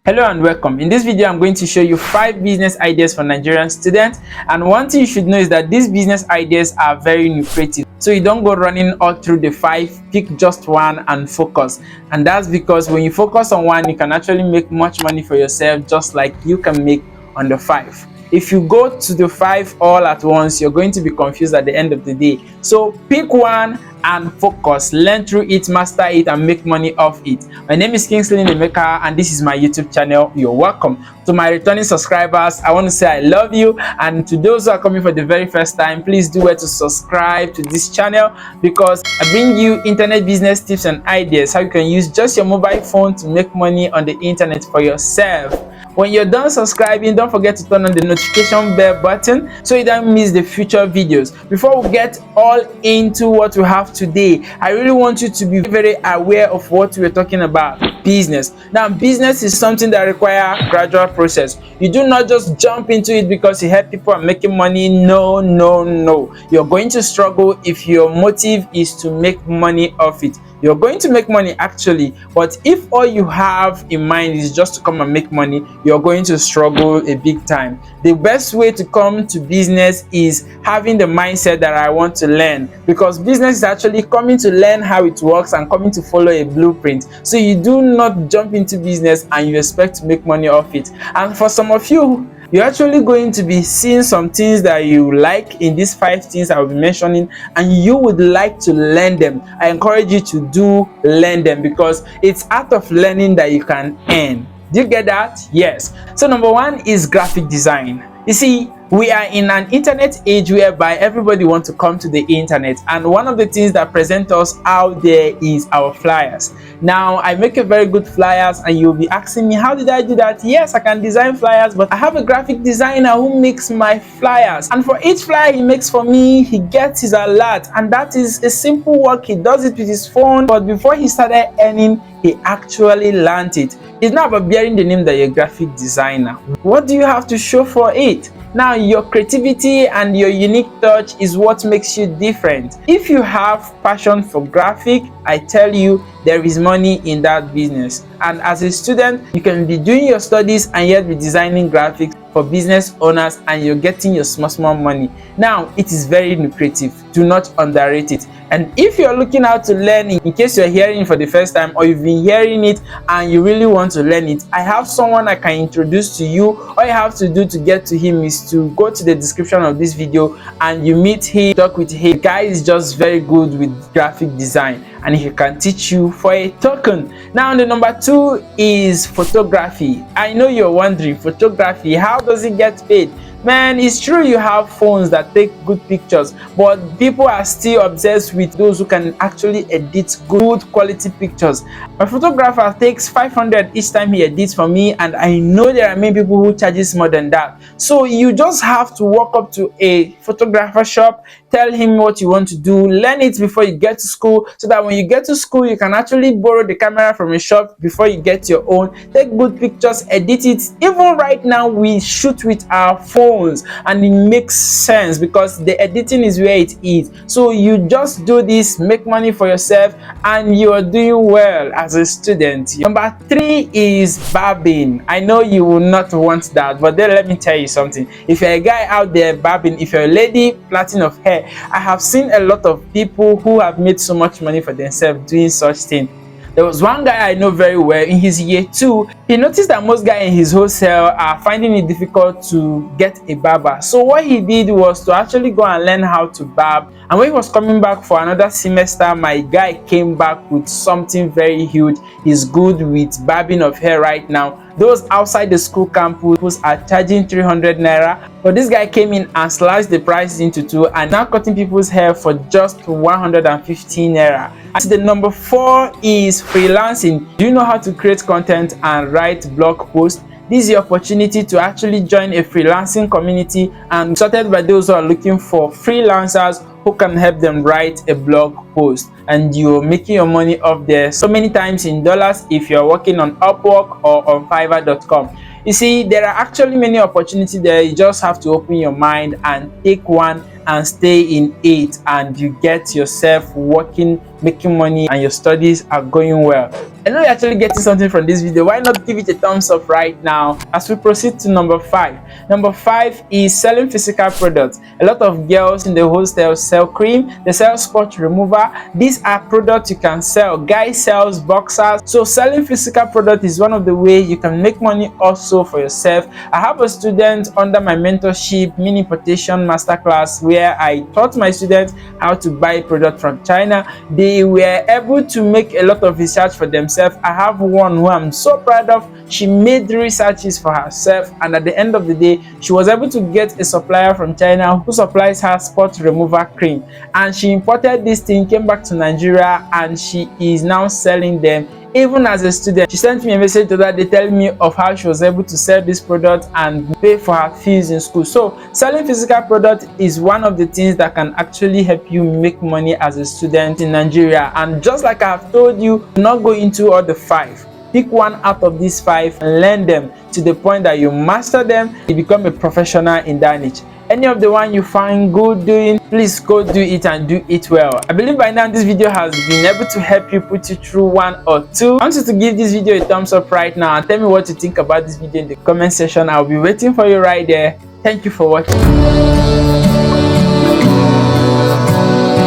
Hello and welcome. In this video, I'm going to show you 5 business ideas for Nigerian students. And one thing you should know is that these business ideas are very lucrative. So you don't go running all through the 5, pick just one and focus. And that's because when you focus on one, you can actually make much money for yourself, just like you can make on the 5. If you go to the 5 all at once, you're going to be confused at the end of the day. So pick one and focus, learn through it, master it, and make money off it. My name is Kingsley Nemeka, and this is my YouTube channel. You're welcome. To my returning subscribers, I want to say I love you, and to those who are coming for the very first time, please do well to subscribe to this channel, because I bring you internet business tips and ideas how you can use just your mobile phone to make money on the internet for yourself. When you're done subscribing, don't forget to turn on the notification bell button so you don't miss the future videos. Before we get all into what we have today, I really want you to be very aware of what we're talking about: business. Now, business is something that requires gradual process. You do not just jump into it because you help people are making money. No. You're going to struggle if your motive is to make money off it. You're going to make money actually, but if all you have in mind is just to come and make money, you're going to struggle a big time. The best way to come to business is having the mindset that I want to learn, because business is actually coming to learn how it works and coming to follow a blueprint. So you do not jump into business and you expect to make money off it. And for some of you, you're actually going to be seeing some things that you like in these 5 things I will be mentioning, and you would like to learn them. I encourage you to learn them, because it's out of learning that you can earn. Do you get that? Yes. So number 1 is graphic design. You see, we are in an internet age whereby everybody wants to come to the internet, and one of the things that present us out there is our flyers. Now, I make a very good flyers, and you'll be asking me, how did I do that? Yes, I can design flyers, but I have a graphic designer who makes my flyers, and for each flyer he makes for me, he gets his alert, and that is a simple work. He does it with his phone, but before he started earning, he actually learned it. It's not about bearing the name that you're a graphic designer. What do you have to show for it? Now, your creativity and your unique touch is what makes you different. If you have passion for graphic, I tell you, there is money in that business. And as a student, you can be doing your studies and yet be designing graphics for business owners, and you're getting your small money. Now, it is very lucrative. Do not underrate it. And if you're looking out to learn, in case you're hearing it for the first time, or you've been hearing it and you really want to learn it, I have someone I can introduce to you. All you have to do to get to him is to go to the description of this video and you meet him, talk with him. The guy is just very good with graphic design, and he can teach you for a token. Now, the number 2 is photography. I know you're wondering, photography, how does it get paid? Man, it's true you have phones that take good pictures, but people are still obsessed with those who can actually edit good quality pictures. My photographer takes 500 each time he edits for me, and I know there are many people who charges more than that. So you just have to walk up to a photographer shop, tell him what you want to do, learn it before you get to school, so that when you get to school, you can actually borrow the camera from a shop before you get your own, take good pictures, edit it. Even right now, we shoot with our phone, and it makes sense because the editing is where it is. So you just do this, make money for yourself, and you are doing well as a student. Number 3 is barbing. I know you will not want that, but then let me tell you something. If you're a guy out there barbing, if you're a lady plaiting of hair, I have seen a lot of people who have made so much money for themselves doing such things. There was one guy I know very well in his year 2. He noticed that most guys in his wholesale are finding it difficult to get a barber. So what he did was to actually go and learn how to barb. And when he was coming back for another semester, my guy came back with something very huge. He's good with barbing of hair right now. Those outside the school campus are charging 300 naira, but this guy came in and slashed the price into 2 and now cutting people's hair for just 115 naira. And the number 4 is freelancing. Do you know how to create content and write blog posts? This is the opportunity to actually join a freelancing community, and started by those who are looking for freelancers who can help them write a blog post, and you're making your money off there, so many times in dollars if you're working on Upwork or on Fiverr.com. You see, there are actually many opportunities there. You just have to open your mind and take one and stay in it, and you get yourself working, making money, and your studies are going well. I know you're actually getting something from this video. Why not give it a thumbs up right now as we proceed to number 5. Number 5 is selling physical products. A lot of girls in the hostel sell cream, they sell spot remover. These are products you can sell. Guys sells boxers. So selling physical product is one of the ways you can make money also for yourself. I have a student under my mentorship mini importation masterclass where I taught my students how to buy product from China. They were able to make a lot of research for themselves. I have one who I'm so proud of. She made researches for herself, and at the end of the day she was able to get a supplier from China who supplies her spot remover cream, and she imported this thing, came back to Nigeria, and she is now selling them. Even as a student, she sent me a message the other day telling me of how she was able to sell this product and pay for her fees in school. So selling physical product is one of the things that can actually help you make money as a student in Nigeria. And just like I have told you, do not go into all the 5. Pick one out of these 5 and learn them to the point that you master them, you become a professional in that niche. Any of the one you find good doing, please go do it and do it well. I believe by now this video has been able to help you put you through 1 or 2. I want you to give this video a thumbs up right now and tell me what you think about this video in the comment section. I'll be waiting for you right there. Thank you for watching.